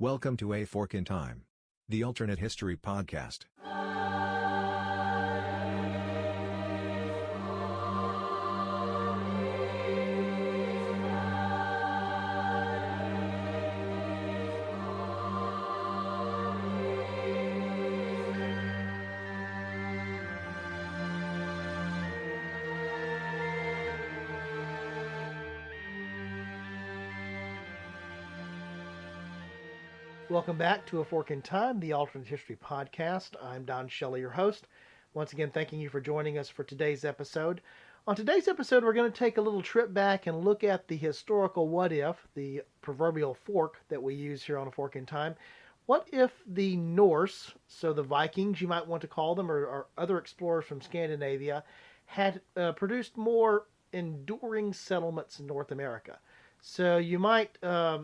Welcome to A Fork in Time, the alternate history podcast. Welcome back to A Fork in Time, the alternate history podcast. I'm Don Shelley, your host. Once again, thanking you for joining us for today's episode. On today's episode, we're going to take a little trip back and look at the historical what if, the proverbial fork that we use here on A Fork in Time. What if the Norse, so the Vikings, you might want to call them, or other explorers from Scandinavia, had produced more enduring settlements in North America? So you might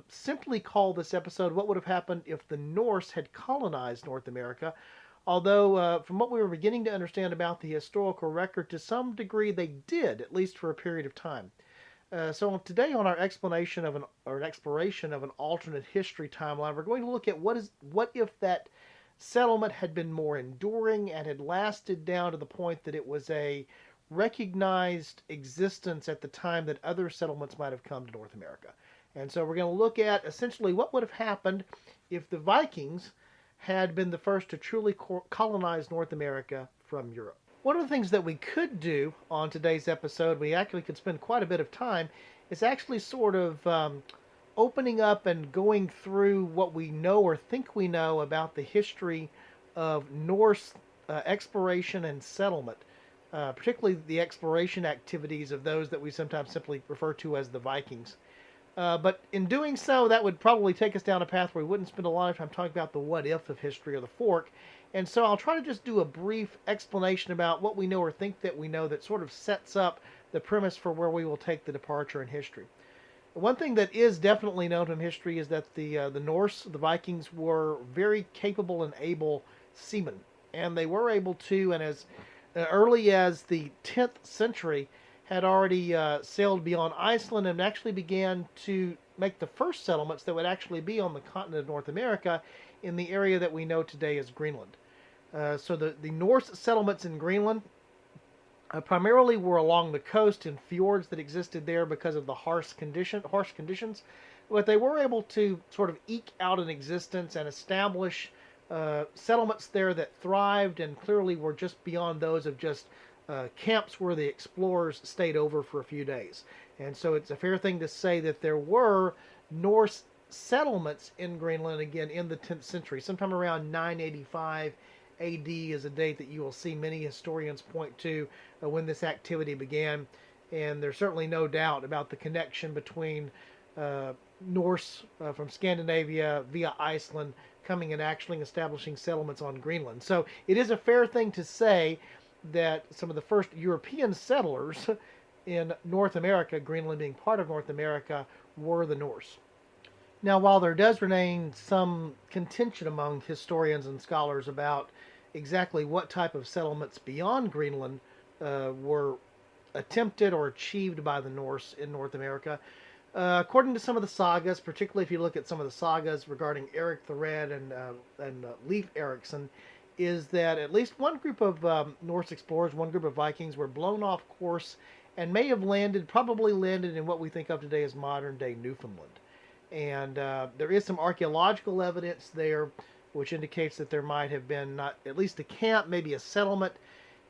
simply call this episode What Would Have Happened If the Norse Had Colonized North America? Although, from what we were beginning to understand about the historical record, to some degree they did, at least for a period of time. So today on our exploration of an exploration of an alternate history timeline, we're going to look at what if that settlement had been more enduring and had lasted down to the point that it was a recognized existence at the time that other settlements might have come to North America. And so we're going to look at essentially what would have happened if the Vikings had been the first to truly colonize North America from Europe. One of the things that we could do on today's episode, we actually could spend quite a bit of time, is actually sort of opening up and going through what we know or think we know about the history of Norse exploration and settlement. Particularly the exploration activities of those that we sometimes simply refer to as the Vikings. But in doing so, that would probably take us down a path where we wouldn't spend a lot of time talking about the what if of history or the fork. And so I'll try to just do a brief explanation about what we know or think that we know that sort of sets up the premise for where we will take the departure in history. One thing that is definitely known from history is that the Norse, the Vikings, were very capable and able seamen. And they were able to, and as early as the 10th century, had already sailed beyond Iceland and actually began to make the first settlements that would actually be on the continent of North America in the area that we know today as Greenland. So the Norse settlements in Greenland primarily were along the coast in fjords that existed there because of the harsh conditions, but they were able to sort of eke out an existence and establish settlements there that thrived and clearly were just beyond those of just camps where the explorers stayed over for a few days. And so it's a fair thing to say that there were Norse settlements in Greenland again in the 10th century. Sometime around 985 AD is a date that you will see many historians point to when this activity began. And there's certainly no doubt about the connection between Norse from Scandinavia via Iceland coming and actually establishing settlements on Greenland. So it is a fair thing to say that some of the first European settlers in North America, Greenland being part of North America, were the Norse. Now, while there does remain some contention among historians and scholars about exactly what type of settlements beyond Greenland were attempted or achieved by the Norse in North America, according to some of the sagas, particularly if you look at some of the sagas regarding Eric the Red and Leif Erikson, is that at least one group of Norse explorers, one group of Vikings, were blown off course and may have probably landed in what we think of today as modern-day Newfoundland. And there is some archaeological evidence there which indicates that there might have been not at least a camp, maybe a settlement,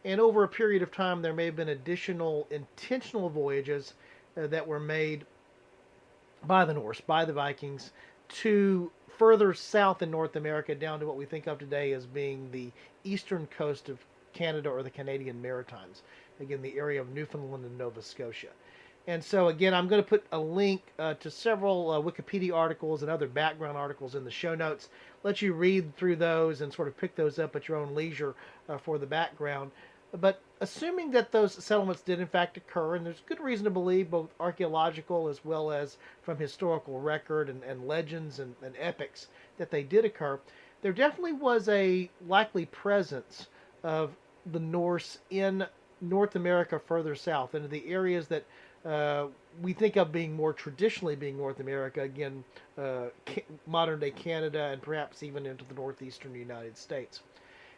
and over a period of time there may have been additional intentional voyages that were made by the Norse, by the Vikings, to further south in North America down to what we think of today as being the eastern coast of Canada or the Canadian Maritimes. Again, the area of Newfoundland and Nova Scotia. And so again, I'm going to put a link to several Wikipedia articles and other background articles in the show notes. Let you read through those and sort of pick those up at your own leisure for the background. But assuming that those settlements did in fact occur, and there's good reason to believe, both archaeological as well as from historical record and legends and epics, that they did occur, there definitely was a likely presence of the Norse in North America further south, into the areas that we think of being more traditionally being North America, again, modern day Canada, and perhaps even into the northeastern United States.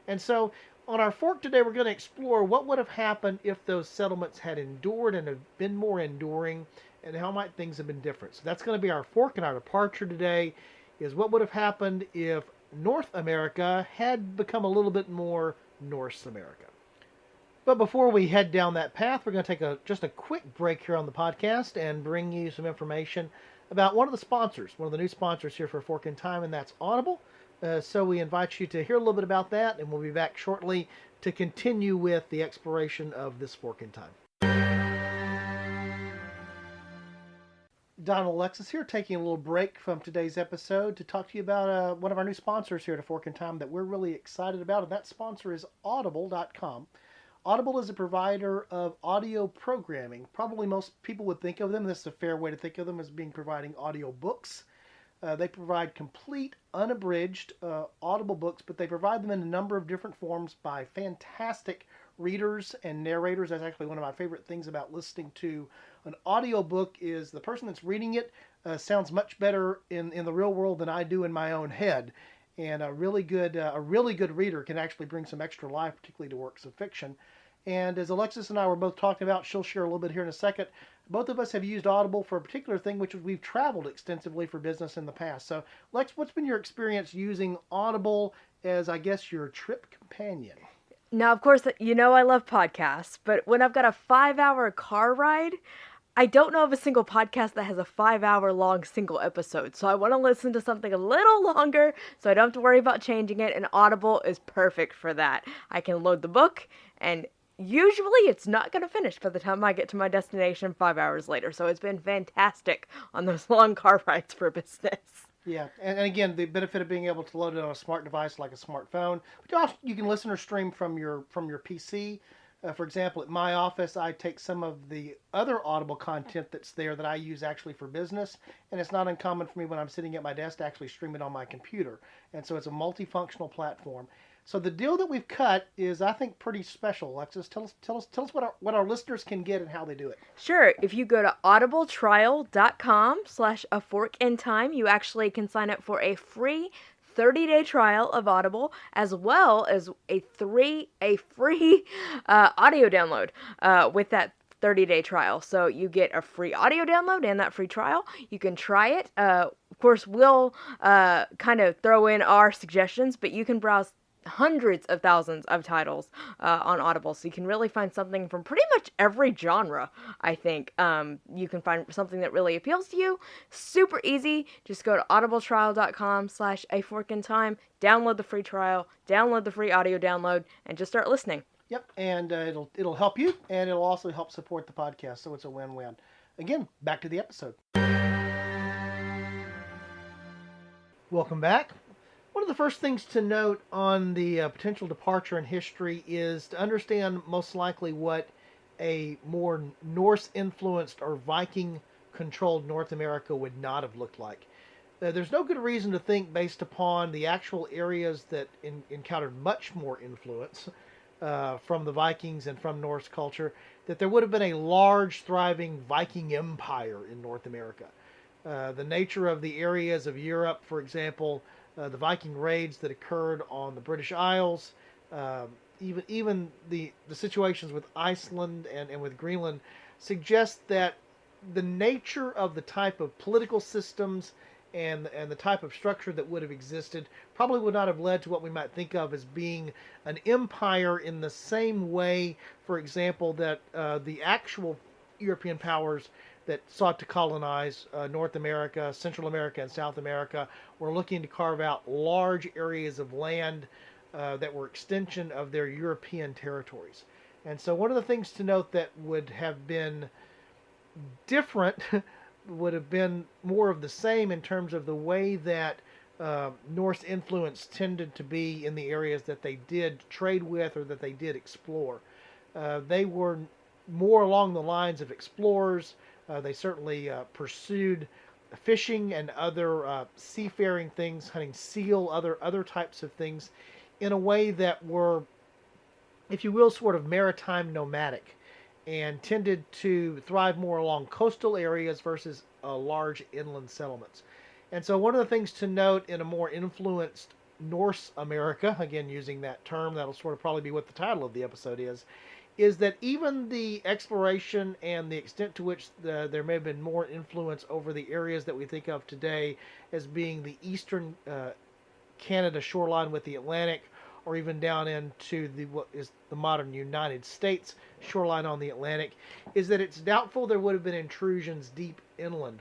And so, on our fork today, we're going to explore what would have happened if those settlements had endured and have been more enduring, and how might things have been different. So that's going to be our fork, and our departure today is what would have happened if North America had become a little bit more Norse America. But before we head down that path, we're going to take just a quick break here on the podcast and bring you some information about one of the sponsors, one of the new sponsors here for Fork in Time, and that's Audible. So we invite you to hear a little bit about that, and we'll be back shortly to continue with the exploration of this Fork in Time. Donald Alexis here, taking a little break from today's episode to talk to you about one of our new sponsors here at Fork in Time that we're really excited about, and that sponsor is Audible.com. Audible is a provider of audio programming. Probably most people would think of them, this is a fair way to think of them, as being providing audiobooks. They provide complete, unabridged audible books, but they provide them in a number of different forms by fantastic readers and narrators. That's actually one of my favorite things about listening to an audiobook is the person that's reading it sounds much better in the real world than I do in my own head. And a really good reader can actually bring some extra life, particularly to works of fiction. And as Alexis and I were both talking about, she'll share a little bit here in a second, both of us have used Audible for a particular thing, which is we've traveled extensively for business in the past. So, Lex, what's been your experience using Audible as, I guess, your trip companion? Now, of course, you know I love podcasts, but when I've got a 5-hour car ride, I don't know of a single podcast that has a 5-hour long single episode. So I want to listen to something a little longer so I don't have to worry about changing it. And Audible is perfect for that. I can load the book and usually it's not going to finish by the time I get to my destination 5 hours later. So it's been fantastic on those long car rides for business. Yeah, and again, the benefit of being able to load it on a smart device like a smartphone, but also you can listen or stream from your PC. For example, at my office, I take some of the other Audible content that's there that I use actually for business, and it's not uncommon for me when I'm sitting at my desk to actually stream it on my computer. And so it's a multifunctional platform. So the deal that we've cut is, I think, pretty special. Alexis, tell us what our listeners can get and how they do it. Sure. If you go to audibletrial.com/aforkintime, you actually can sign up for a free 30-day trial of Audible, as well as a free audio download with that 30-day trial. So you get a free audio download and that free trial. You can try it. Of course, we'll kind of throw in our suggestions, but you can browse hundreds of thousands of titles on Audible, so you can really find something from pretty much every genre. I think you can find something that really appeals to you. Super easy. Just go to audibletrial.com/aforkintime, download the free trial, download the free audio download, and just start listening. Yep, and it'll help you, and it'll also help support the podcast, so it's a win-win. Again, back to the episode. Welcome back. One of the first things to note on the potential departure in history is to understand most likely what a more Norse-influenced or Viking-controlled North America would not have looked like. There's no good reason to think, based upon the actual areas that encountered much more influence from the Vikings and from Norse culture, that there would have been a large, thriving Viking empire in North America. The nature of the areas of Europe, for example, the Viking raids that occurred on the British Isles, even the situations with Iceland and with Greenland, suggest that the nature of the type of political systems and the type of structure that would have existed probably would not have led to what we might think of as being an empire in the same way, for example, that the actual European powers that sought to colonize North America, Central America, and South America were looking to carve out large areas of land that were extension of their European territories. And so one of the things to note that would have been different would have been more of the same in terms of the way that Norse influence tended to be in the areas that they did trade with or that they did explore. They were more along the lines of explorers. They certainly pursued fishing and other seafaring things, hunting seal, other types of things, in a way that were, if you will, sort of maritime nomadic. and tended to thrive more along coastal areas versus large inland settlements. And so, one of the things to note in a more influenced Norse America, again using that term, that'll sort of probably be what the title of the episode is that even the exploration and the extent to which there may have been more influence over the areas that we think of today as being the eastern Canada shoreline with the Atlantic, or even down into what is the modern United States shoreline on the Atlantic, is that it's doubtful there would have been intrusions deep inland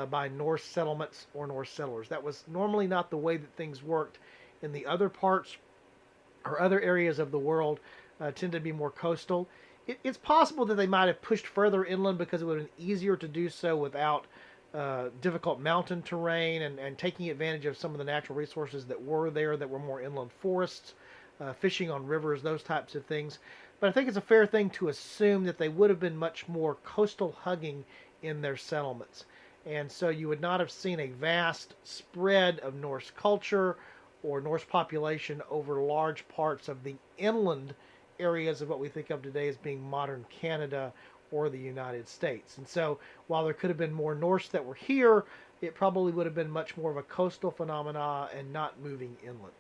by Norse settlements or Norse settlers. That was normally not the way that things worked in the other parts or other areas of the world. Tend to be more coastal. It's possible that they might have pushed further inland because it would have been easier to do so without difficult mountain terrain and taking advantage of some of the natural resources that were there, that were more inland forests, fishing on rivers, those types of things. But I think it's a fair thing to assume that they would have been much more coastal hugging in their settlements. And so you would not have seen a vast spread of Norse culture or Norse population over large parts of the inland areas of what we think of today as being modern Canada or the United States. And so while there could have been more Norse that were here, it probably would have been much more of a coastal phenomena and not moving inland.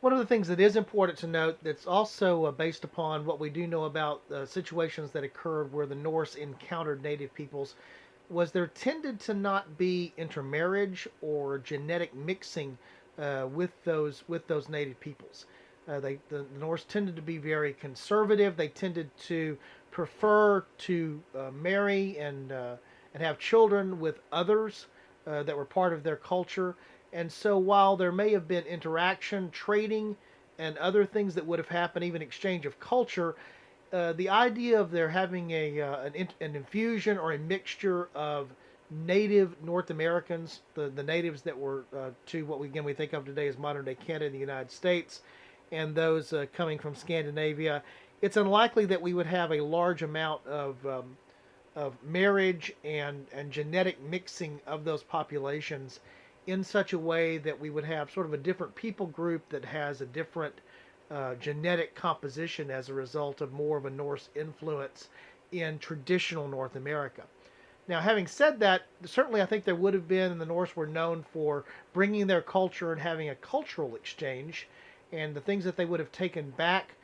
One of the things that is important to note that's also based upon what we do know about situations that occurred where the Norse encountered native peoples was there tended to not be intermarriage or genetic mixing with those native peoples. The Norse tended to be very conservative. They tended to prefer to marry and have children with others that were part of their culture. And so while there may have been interaction, trading, and other things that would have happened, even exchange of culture, the idea of there having an infusion or a mixture of native North Americans, the natives that were to what we think of today as modern day Canada and the United States, and those coming from Scandinavia, it's unlikely that we would have a large amount of marriage and genetic mixing of those populations in such a way that we would have sort of a different people group that has a different genetic composition as a result of more of a Norse influence in traditional North America. Now, having said that, certainly I think there would have been, and the Norse were known for bringing their culture and having a cultural exchange, and the things that they would have taken back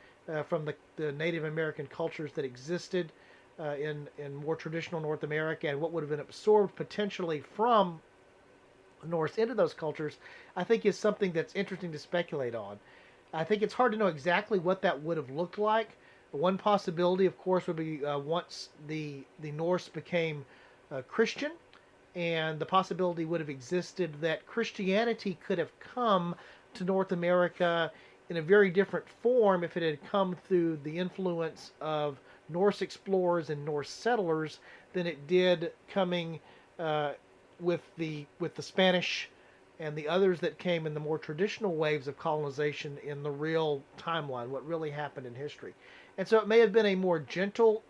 from the Native American cultures that existed in more traditional North America, and what would have been absorbed potentially from Norse into those cultures, I think is something that's interesting to speculate on. I think it's hard to know exactly what that would have looked like. One possibility, of course, would be once the Norse became Christian, and the possibility would have existed that Christianity could have come to North America in a very different form if it had come through the influence of Norse explorers and Norse settlers than it did coming with the Spanish and the others that came in the more traditional waves of colonization in the real timeline, what really happened in history. And so it may have been a more gentle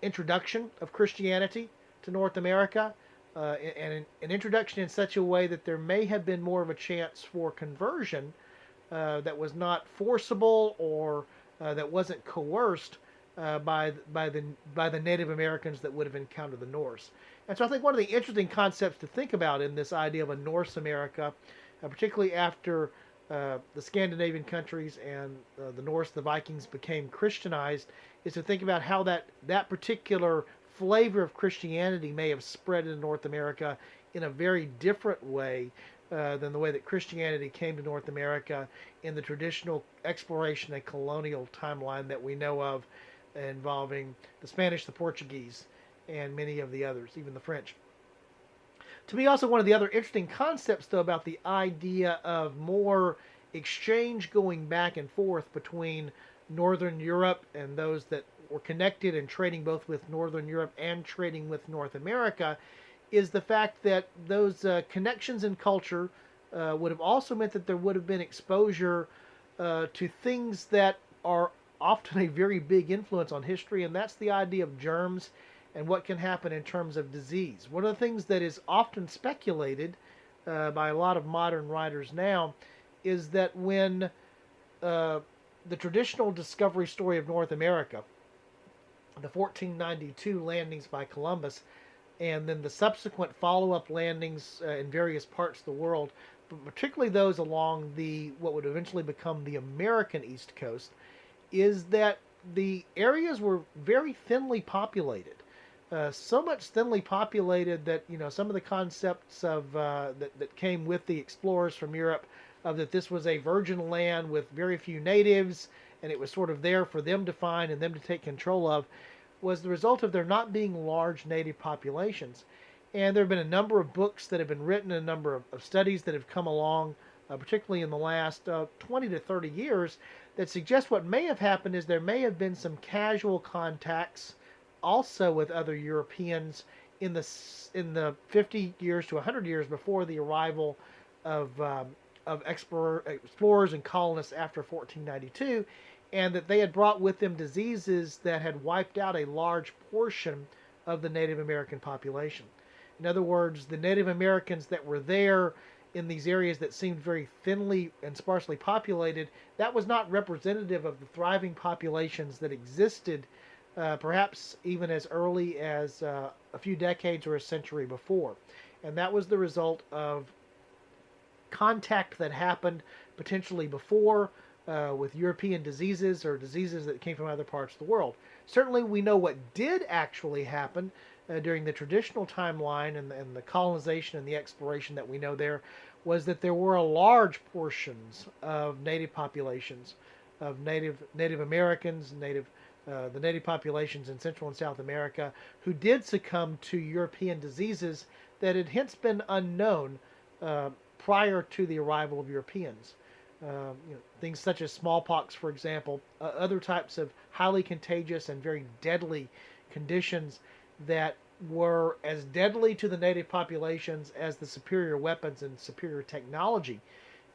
introduction of Christianity to North America, and an introduction in such a way that there may have been more of a chance for conversion that was not forcible or that wasn't coerced by the Native Americans that would have encountered the Norse. And so I think one of the interesting concepts to think about in this idea of a Norse America, particularly after the Scandinavian countries and the Norse, the Vikings, became Christianized, is to think about how that particular flavor of Christianity may have spread into North America in a very different way than the way that Christianity came to North America in the traditional exploration and colonial timeline that we know of, involving the Spanish, the Portuguese, and many of the others, even the French. To me, also one of the other interesting concepts, though, about the idea of more exchange going back and forth between Northern Europe and those that were connected and trading both with Northern Europe and trading with North America, is the fact that those connections in culture would have also meant that there would have been exposure to things that are often a very big influence on history, and that's the idea of germs and what can happen in terms of disease. One of the things that is often speculated by a lot of modern writers now is that when the traditional discovery story of North America, the 1492 landings by Columbus, and then the subsequent follow-up landings in various parts of the world, but particularly those along the what would eventually become the American East Coast, is that the areas were very thinly populated. So much thinly populated that some of the concepts of that came with the explorers from Europe, of that this was a virgin land with very few natives, and it was sort of there for them to find and them to take control of, was the result of there not being large native populations. And there have been a number of books that have been written, a number of studies that have come along, particularly in the last 20 to 30 years, that suggest what may have happened is there may have been some casual contacts also with other Europeans in the 50 years to 100 years before the arrival of explorers and colonists after 1492, and that they had brought with them diseases that had wiped out a large portion of the Native American population. In other words, the Native Americans that were there in these areas that seemed very thinly and sparsely populated, that was not representative of the thriving populations that existed perhaps even as early as a few decades or a century before. And that was the result of contact that happened potentially before with European diseases or diseases that came from other parts of the world. Certainly we know what did actually happen during the traditional timeline and the colonization and the exploration that we know there, was that there were large portions of native populations, of Native Americans, the native populations in Central and South America, who did succumb to European diseases that had hence been unknown prior to the arrival of Europeans. Things such as smallpox, for example, other types of highly contagious and very deadly conditions that were as deadly to the native populations as the superior weapons and superior technology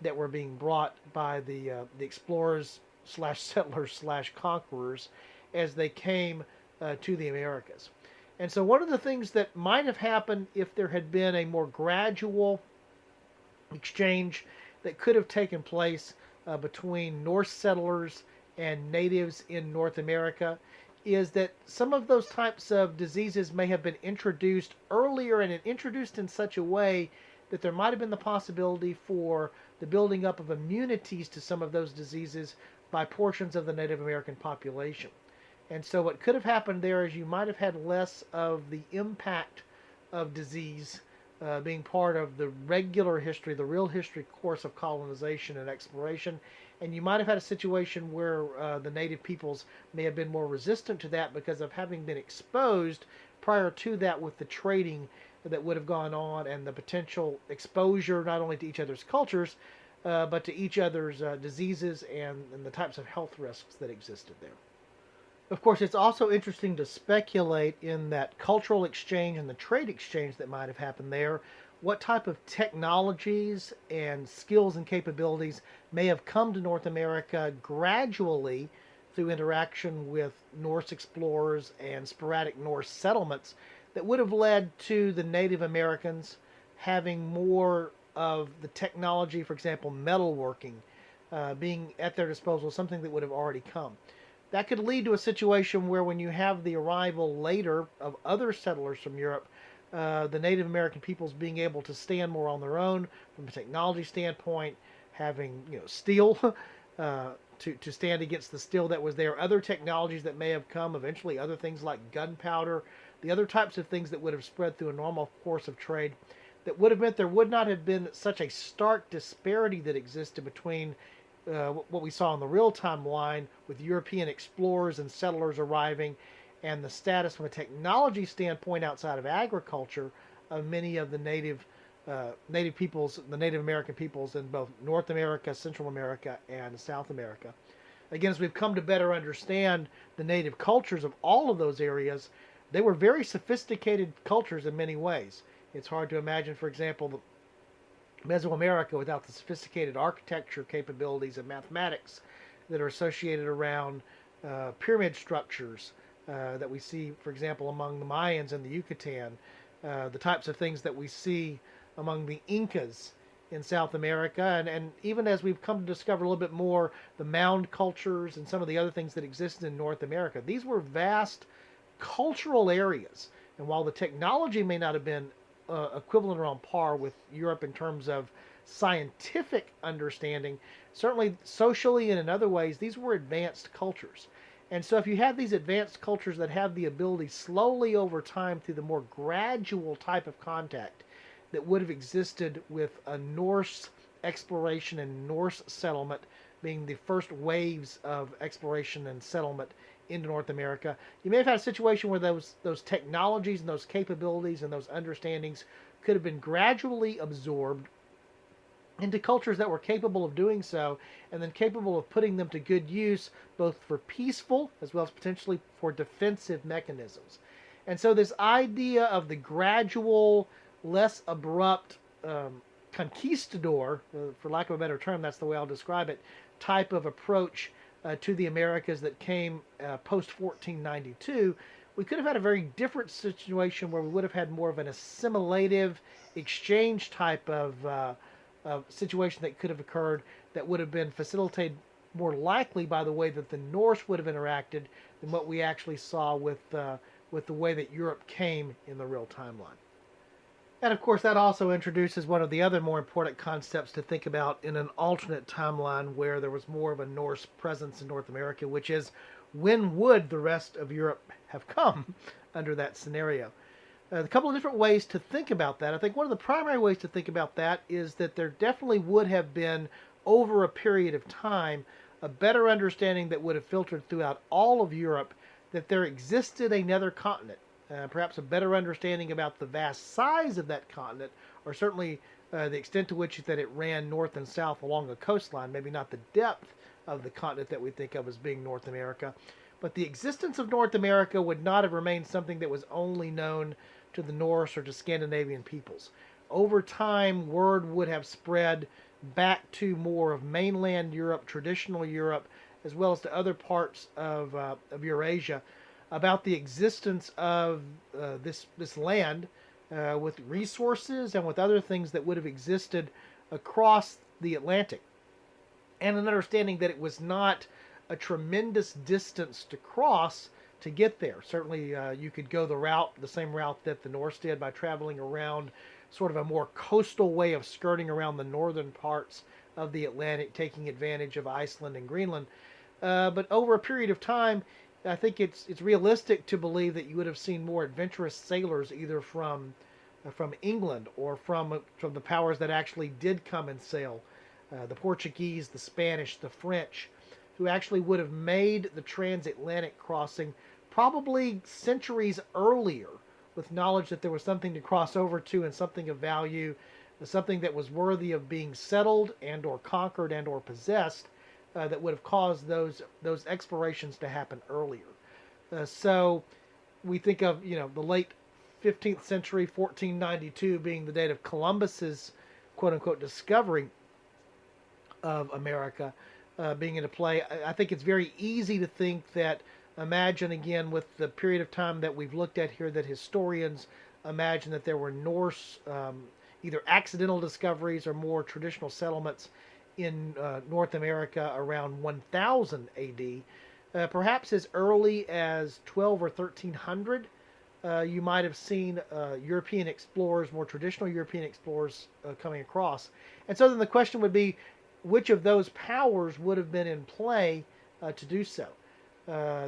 that were being brought by the explorers slash settlers slash conquerors as they came to the Americas. And so one of the things that might have happened if there had been a more gradual exchange that could have taken place between Norse settlers and natives in North America is that some of those types of diseases may have been introduced earlier, and introduced in such a way that there might have been the possibility for the building up of immunities to some of those diseases by portions of the Native American population. And so what could have happened there is you might have had less of the impact of disease being part of the regular history, the real history course of colonization and exploration. And you might have had a situation where the native peoples may have been more resistant to that because of having been exposed prior to that with the trading that would have gone on and the potential exposure not only to each other's cultures, but to each other's diseases and the types of health risks that existed there. Of course, it's also interesting to speculate in that cultural exchange and the trade exchange that might have happened there. What type of technologies and skills and capabilities may have come to North America gradually through interaction with Norse explorers and sporadic Norse settlements that would have led to the Native Americans having more of the technology, for example, metalworking, being at their disposal, something that would have already come. That could lead to a situation where when you have the arrival later of other settlers from Europe, the Native American peoples being able to stand more on their own from a technology standpoint, having steel to stand against the steel that was there, other technologies that may have come eventually, other things like gunpowder, the other types of things that would have spread through a normal course of trade, that would have meant there would not have been such a stark disparity that existed between what we saw on the real-time line with European explorers and settlers arriving and the status from a technology standpoint outside of agriculture of many of the native peoples, the Native American peoples in both North America, Central America, and South America. Again, as we've come to better understand the native cultures of all of those areas, they were very sophisticated cultures in many ways. It's hard to imagine, for example, Mesoamerica without the sophisticated architecture capabilities and mathematics that are associated around pyramid structures that we see, for example, among the Mayans and the Yucatan, the types of things that we see among the Incas in South America, and even as we've come to discover a little bit more, the mound cultures and some of the other things that existed in North America, these were vast cultural areas. And while the technology may not have been equivalent or on par with Europe in terms of scientific understanding, certainly socially and in other ways, these were advanced cultures. And so if you have these advanced cultures that have the ability slowly over time through the more gradual type of contact that would have existed with a Norse exploration and Norse settlement being the first waves of exploration and settlement into North America, you may have had a situation where those technologies and those capabilities and those understandings could have been gradually absorbed into cultures that were capable of doing so, and then capable of putting them to good use, both for peaceful as well as potentially for defensive mechanisms. And so this idea of the gradual, less abrupt conquistador, for lack of a better term, that's the way I'll describe it, type of approach to the Americas that came post 1492, we could have had a very different situation where we would have had more of an assimilative exchange type of situation that could have occurred, that would have been facilitated more likely by the way that the Norse would have interacted than what we actually saw with the way that Europe came in the real timeline. And of course, that also introduces one of the other more important concepts to think about in an alternate timeline where there was more of a Norse presence in North America, which is, when would the rest of Europe have come under that scenario? A couple of different ways to think about that. I think one of the primary ways to think about that is that there definitely would have been, over a period of time, a better understanding that would have filtered throughout all of Europe that there existed another continent. Perhaps a better understanding about the vast size of that continent, or certainly the extent to which that it ran north and south along a coastline, maybe not the depth of the continent that we think of as being North America. But the existence of North America would not have remained something that was only known to the Norse or to Scandinavian peoples. Over time, word would have spread back to more of mainland Europe, traditional Europe, as well as to other parts of Eurasia, about the existence of this land with resources and with other things that would have existed across the Atlantic. And an understanding that it was not a tremendous distance to cross to get there. Certainly you could go the same route that the Norse did, by traveling around sort of a more coastal way of skirting around the northern parts of the Atlantic, taking advantage of Iceland and Greenland. But over a period of time, I think it's realistic to believe that you would have seen more adventurous sailors, either from England or from the powers that actually did come and sail, the Portuguese, the Spanish, the French, who actually would have made the transatlantic crossing probably centuries earlier, with knowledge that there was something to cross over to and something of value, something that was worthy of being settled and or conquered and or possessed, that would have caused those explorations to happen earlier. So we think of the late 15th century, 1492, being the date of Columbus's quote unquote discovery of America being into play. I think it's very easy to think that, imagine again with the period of time that we've looked at here, that historians imagine that there were Norse either accidental discoveries or more traditional settlements in North America around 1000 AD. Perhaps as early as 12 or 1300, you might have seen European explorers, more traditional European explorers, coming across. And so then the question would be, which of those powers would have been in play to do so?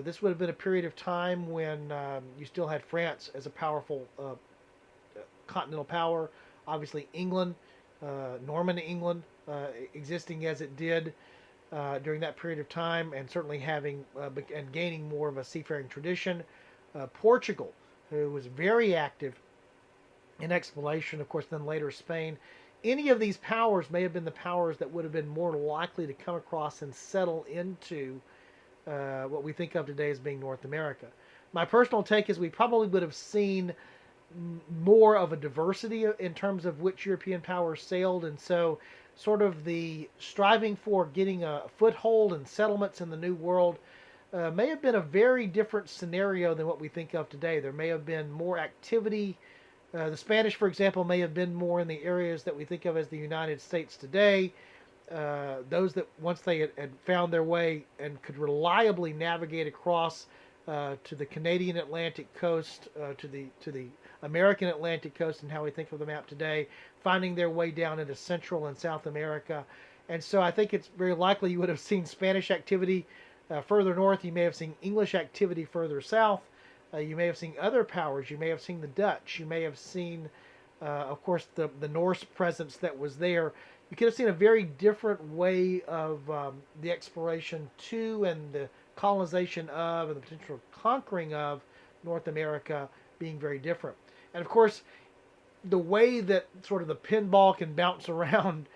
This would have been a period of time when you still had France as a powerful continental power. Obviously England, Norman England, existing as it did during that period of time, and certainly having and gaining more of a seafaring tradition. Portugal, who was very active in exploration, of course, then later Spain. Any of these powers may have been the powers that would have been more likely to come across and settle into what we think of today as being North America. My personal take is we probably would have seen more of a diversity in terms of which European powers sailed, and so sort of the striving for getting a foothold and settlements in the New World may have been a very different scenario than what we think of today. There may have been more activity The Spanish, for example, may have been more in the areas that we think of as the United States today. Those that once they had found their way and could reliably navigate across to the Canadian Atlantic coast, to the American Atlantic coast, and how we think of the map today, finding their way down into Central and South America. And so I think it's very likely you would have seen Spanish activity further north. You may have seen English activity further south. You may have seen other powers. You may have seen the Dutch. You may have seen, of course, the Norse presence that was there. You could have seen a very different way of the exploration to and the colonization of and the potential conquering of North America being very different. And of course, the way that sort of the pinball can bounce around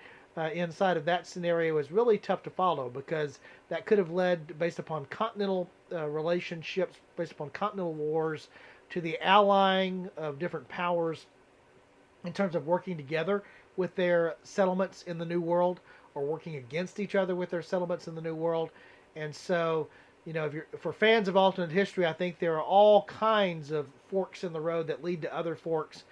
inside of that scenario is really tough to follow, because that could have led, based upon continental relationships, based upon continental wars, to the allying of different powers in terms of working together with their settlements in the New World, or working against each other with their settlements in the New World. And so, if you're, for fans of alternate history, I think there are all kinds of forks in the road that lead to other forks,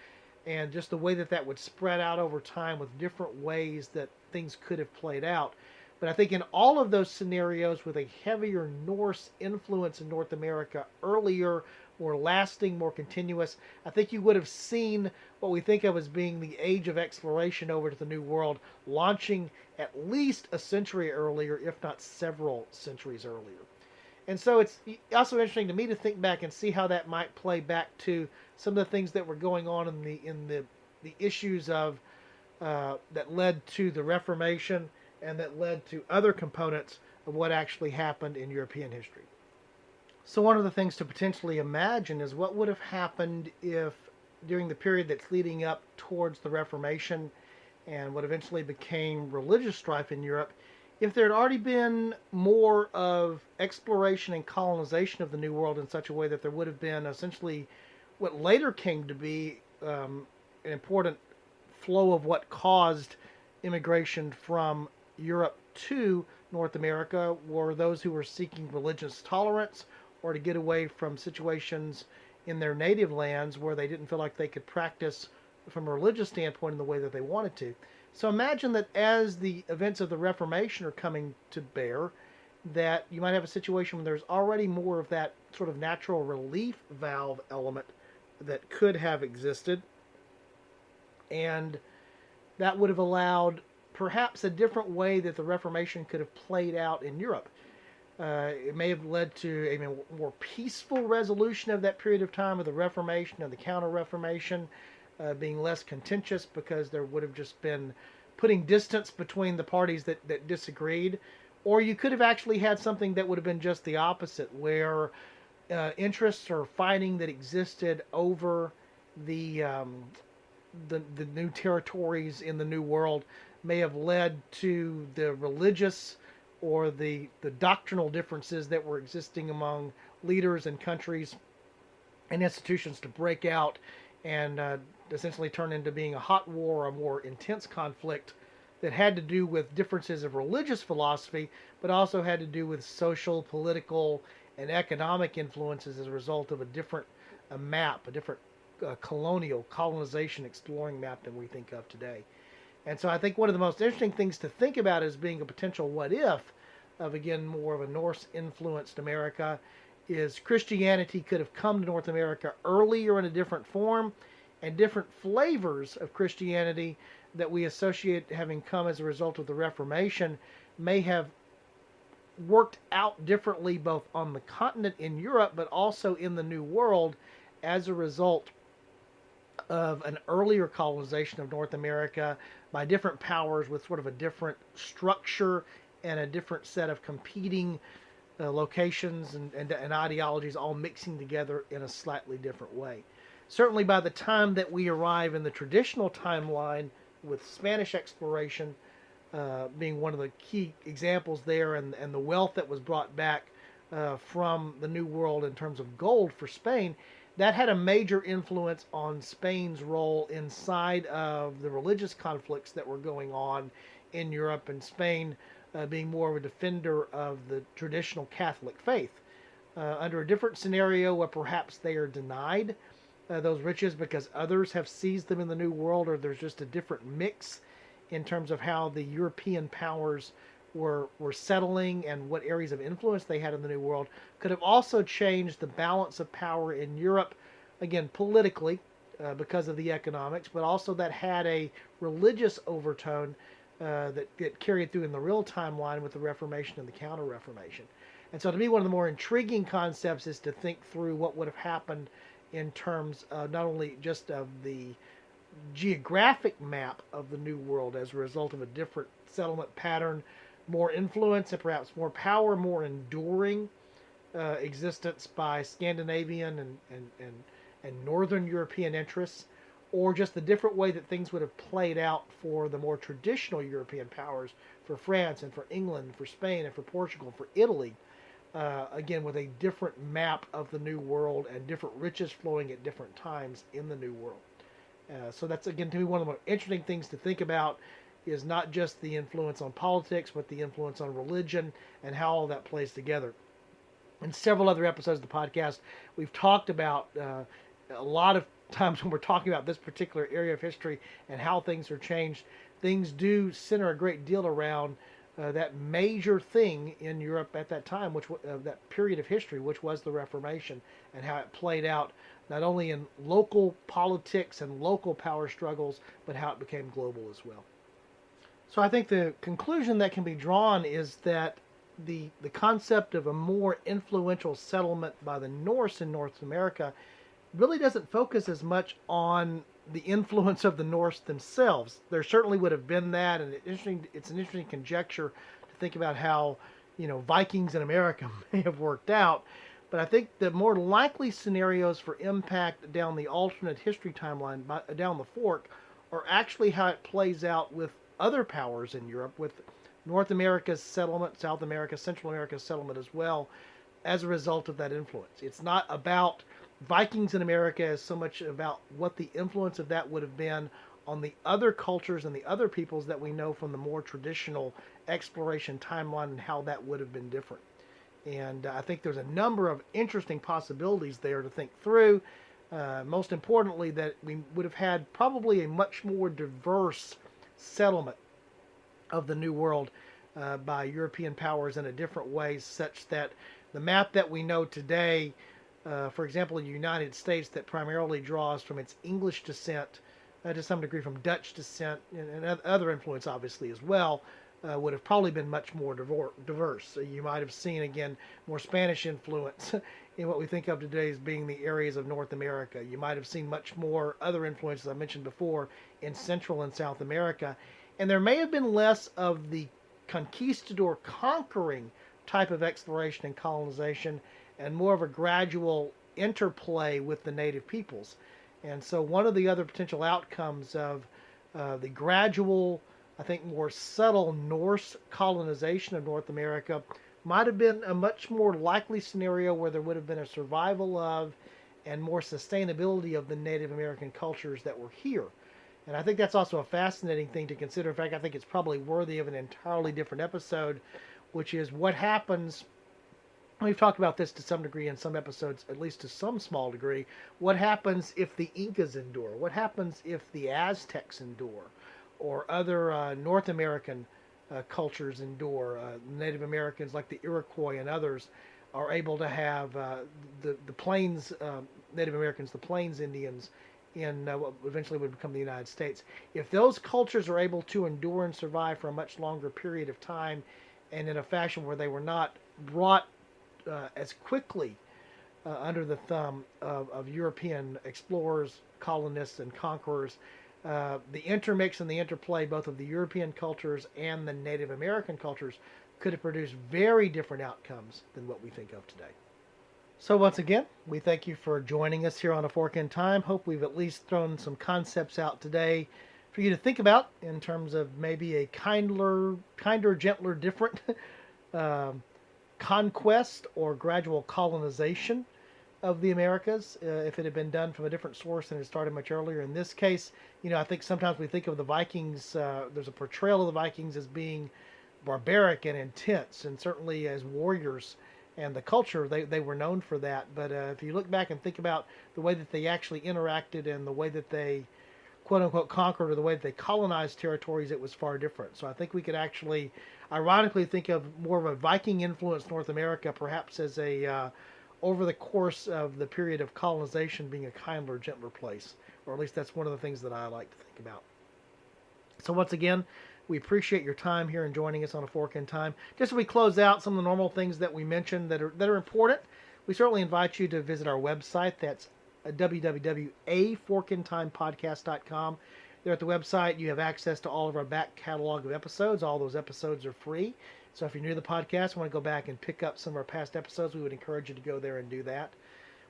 and just the way that that would spread out over time with different ways that things could have played out. But I think in all of those scenarios with a heavier Norse influence in North America earlier, more lasting, more continuous, I think you would have seen what we think of as being the age of exploration over to the New World launching at least a century earlier, if not several centuries earlier. And so it's also interesting to me to think back and see how that might play back to some of the things that were going on in the issues of that led to the Reformation and that led to other components of what actually happened in European history. So one of the things to potentially imagine is what would have happened if, during the period that's leading up towards the Reformation and what eventually became religious strife in Europe, if there had already been more of exploration and colonization of the New World in such a way that there would have been essentially what later came to be an important flow of what caused immigration from Europe to North America, were those who were seeking religious tolerance or to get away from situations in their native lands where they didn't feel like they could practice from a religious standpoint in the way that they wanted to. So imagine that as the events of the Reformation are coming to bear, that you might have a situation where there's already more of that sort of natural relief valve element that could have existed, and that would have allowed perhaps a different way that the Reformation could have played out in Europe. It may have led to a more peaceful resolution of that period of time of the Reformation and the Counter-Reformation, being less contentious, because there would have just been putting distance between the parties that disagreed. Or you could have actually had something that would have been just the opposite, where interests or fighting that existed over the new territories in the New World may have led to the religious or the doctrinal differences that were existing among leaders and countries and institutions to break out and essentially turn into being a hot war, a more intense conflict that had to do with differences of religious philosophy, but also had to do with social, political, and economic influences as a result of a different map, a different colonization exploring map than we think of today. And so I think one of the most interesting things to think about as being a potential what if of, again, more of a Norse influenced America is Christianity could have come to North America earlier in a different form, and different flavors of Christianity that we associate having come as a result of the Reformation may have worked out differently both on the continent in Europe but also in the New World as a result of an earlier colonization of North America by different powers with sort of a different structure and a different set of competing locations and ideologies all mixing together in a slightly different way. Certainly by the time that we arrive in the traditional timeline with Spanish exploration being one of the key examples there, and the wealth that was brought back from the New World in terms of gold for Spain, that had a major influence on Spain's role inside of the religious conflicts that were going on in Europe, and Spain being more of a defender of the traditional Catholic faith. Under a different scenario where perhaps they are denied those riches because others have seized them in the New World, or there's just a different mix in terms of how the European powers were settling and what areas of influence they had in the New World, could have also changed the balance of power in Europe, again, politically, because of the economics, but also that had a religious overtone that carried through in the real timeline with the Reformation and the Counter-Reformation. And so to me, one of the more intriguing concepts is to think through what would have happened in terms of not only just of the geographic map of the New World as a result of a different settlement pattern, more influence and perhaps more power, more enduring existence by Scandinavian and Northern European interests, or just the different way that things would have played out for the more traditional European powers, for France and for England, for Spain and for Portugal, for Italy, again with a different map of the New World and different riches flowing at different times in the New World. So that's, again, to me, one of the more interesting things to think about is not just the influence on politics, but the influence on religion and how all that plays together. In several other episodes of the podcast, we've talked about a lot of times when we're talking about this particular area of history and how things are changed, things do center a great deal around that major thing in Europe at that time, which that period of history, which was the Reformation, and how it played out not only in local politics and local power struggles, but how it became global as well. So I think the conclusion that can be drawn is that the concept of a more influential settlement by the Norse in North America really doesn't focus as much on the influence of the Norse themselves. There certainly would have been that, and it's an interesting conjecture to think about how, Vikings in America may have worked out. But I think the more likely scenarios for impact down the alternate history timeline, down the fork, are actually how it plays out with other powers in Europe, with North America's settlement, South America, Central America's settlement as well, as a result of that influence. It's not about Vikings in America as so much about what the influence of that would have been on the other cultures and the other peoples that we know from the more traditional exploration timeline and how that would have been different. And I think there's a number of interesting possibilities there to think through. Most importantly, that we would have had probably a much more diverse settlement of the New World by European powers in a different way, such that the map that we know today, for example, in the United States, that primarily draws from its English descent, to some degree from Dutch descent, and other influence obviously as well, would have probably been much more diverse. So you might have seen, again, more Spanish influence in what we think of today as being the areas of North America. You might have seen much more other influences I mentioned before in Central and South America. And there may have been less of the conquistador conquering type of exploration and colonization and more of a gradual interplay with the native peoples. And so one of the other potential outcomes of the gradual, I think more subtle Norse colonization of North America might have been a much more likely scenario where there would have been a survival of and more sustainability of the Native American cultures that were here. And I think that's also a fascinating thing to consider. In fact, I think it's probably worthy of an entirely different episode, which is what happens. We've talked about this to some degree in some episodes, at least to some small degree. What happens if the Incas endure? What happens if the Aztecs endure? Or other North American cultures endure? Native Americans like the Iroquois and others are able to have the Plains Native Americans, the Plains Indians, in what eventually would become the United States. If those cultures are able to endure and survive for a much longer period of time and in a fashion where they were not brought as quickly under the thumb of European explorers, colonists, and conquerors, the intermix and the interplay both of the European cultures and the Native American cultures could have produced very different outcomes than what we think of today. So once again, we thank you for joining us here on A Fork in Time. Hope we've at least thrown some concepts out today for you to think about in terms of maybe a kinder, gentler, different conquest or gradual colonization of the Americas if it had been done from a different source and it started much earlier. In this case, I think sometimes we think of the Vikings, there's a portrayal of the Vikings as being barbaric and intense, and certainly as warriors and the culture, they were known for that. But if you look back and think about the way that they actually interacted and the way that they quote unquote conquered or the way that they colonized territories, it was far different. So I think we could actually ironically think of more of a Viking influenced North America perhaps as a over the course of the period of colonization being a kinder, gentler place. Or at least that's one of the things that I like to think about. So once again, we appreciate your time here and joining us on A Fork in Time. Just as we close out some of the normal things that we mentioned that are important, we certainly invite you to visit our website. That's www.aforkintimepodcast.com. There at the website, you have access to all of our back catalog of episodes. All those episodes are free. So if you're new to the podcast, want to go back and pick up some of our past episodes, we would encourage you to go there and do that.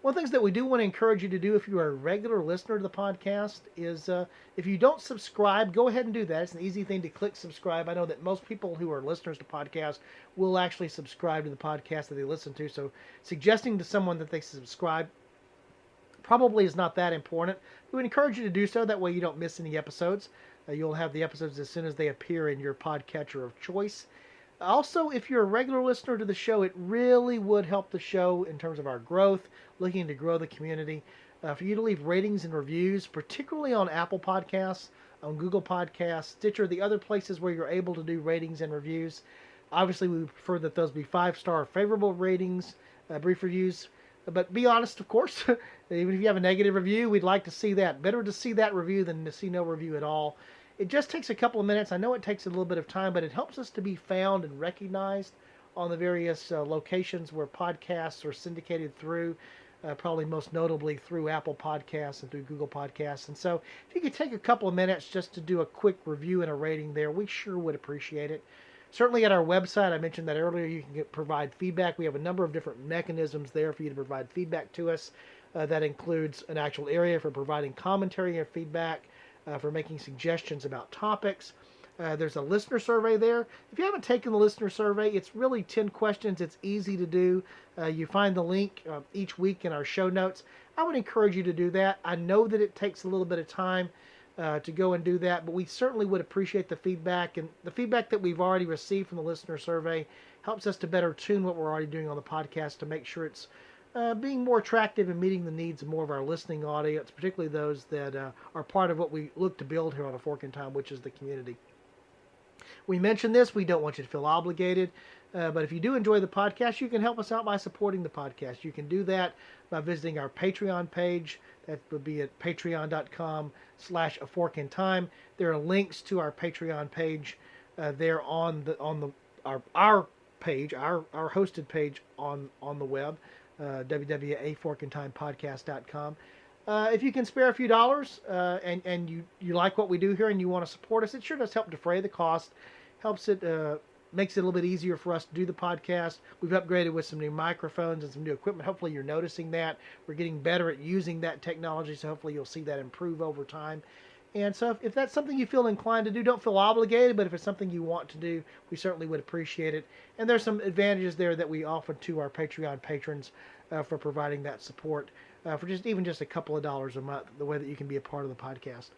One of the things that we do want to encourage you to do if you are a regular listener to the podcast is if you don't subscribe, go ahead and do that. It's an easy thing to click subscribe. I know that most people who are listeners to podcasts will actually subscribe to the podcast that they listen to. So suggesting to someone that they subscribe probably is not that important. We would encourage you to do so. That way you don't miss any episodes. You'll have the episodes as soon as they appear in your podcatcher of choice. Also, if you're a regular listener to the show, it really would help the show in terms of our growth, looking to grow the community. For you to leave ratings and reviews, particularly on Apple Podcasts, on Google Podcasts, Stitcher, the other places where you're able to do ratings and reviews. Obviously, we prefer that those be 5-star favorable ratings, brief reviews. But be honest, of course. Even if you have a negative review, we'd like to see that. Better to see that review than to see no review at all. It just takes a couple of minutes. I know it takes a little bit of time, but it helps us to be found and recognized on the various locations where podcasts are syndicated through, probably most notably through Apple Podcasts and through Google Podcasts. And so if you could take a couple of minutes just to do a quick review and a rating there, we sure would appreciate it. Certainly at our website, I mentioned that earlier, you can provide feedback. We have a number of different mechanisms there for you to provide feedback to us. That includes an actual area for providing commentary or feedback, for making suggestions about topics. There's a listener survey there. If you haven't taken the listener survey, it's really 10 questions. It's easy to do. You find the link each week in our show notes. I would encourage you to do that. I know that it takes a little bit of time to go and do that, but we certainly would appreciate the feedback. And the feedback that we've already received from the listener survey helps us to better tune what we're already doing on the podcast to make sure it's being more attractive and meeting the needs of more of our listening audience, particularly those that are part of what we look to build here on A Fork in Time, which is the community. We mentioned this. We don't want you to feel obligated, but if you do enjoy the podcast, you can help us out by supporting the podcast. You can do that by visiting our Patreon page. That would be at patreon.com/aforkintime. There are links to our Patreon page there on our page, our hosted page on the web. www.aforkintimepodcast.com. If you can spare a few dollars and you like what we do here and you want to support us, it sure does help defray the cost. Helps it, makes it a little bit easier for us to do the podcast. We've upgraded with some new microphones and some new equipment. Hopefully you're noticing that. We're getting better at using that technology, so hopefully you'll see that improve over time. And so if that's something you feel inclined to do, don't feel obligated, but if it's something you want to do, we certainly would appreciate it. And there's some advantages there that we offer to our Patreon patrons for providing that support for just a couple of dollars a month, the way that you can be a part of the podcast.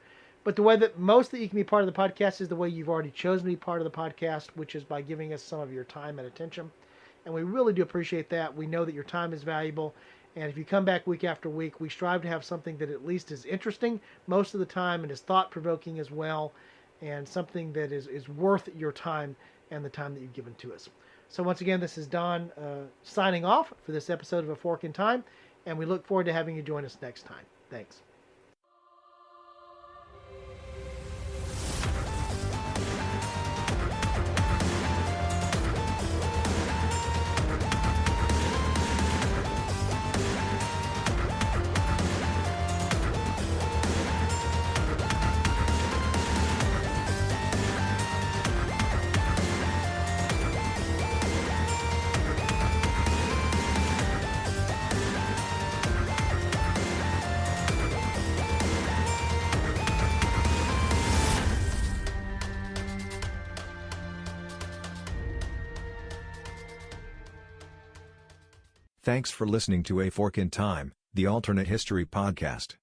But the way that most that you can be part of the podcast is the way you've already chosen to be part of the podcast, which is by giving us some of your time and attention. And we really do appreciate that. We know that your time is valuable. And if you come back week after week, we strive to have something that at least is interesting most of the time and is thought-provoking as well, and something that is worth your time and the time that you've given to us. So once again, this is Don signing off for this episode of A Fork in Time, and we look forward to having you join us next time. Thanks. Thanks for listening to A Fork in Time, the alternate history podcast.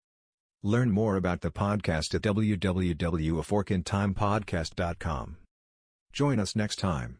Learn more about the podcast at www.aforkintimepodcast.com. Join us next time.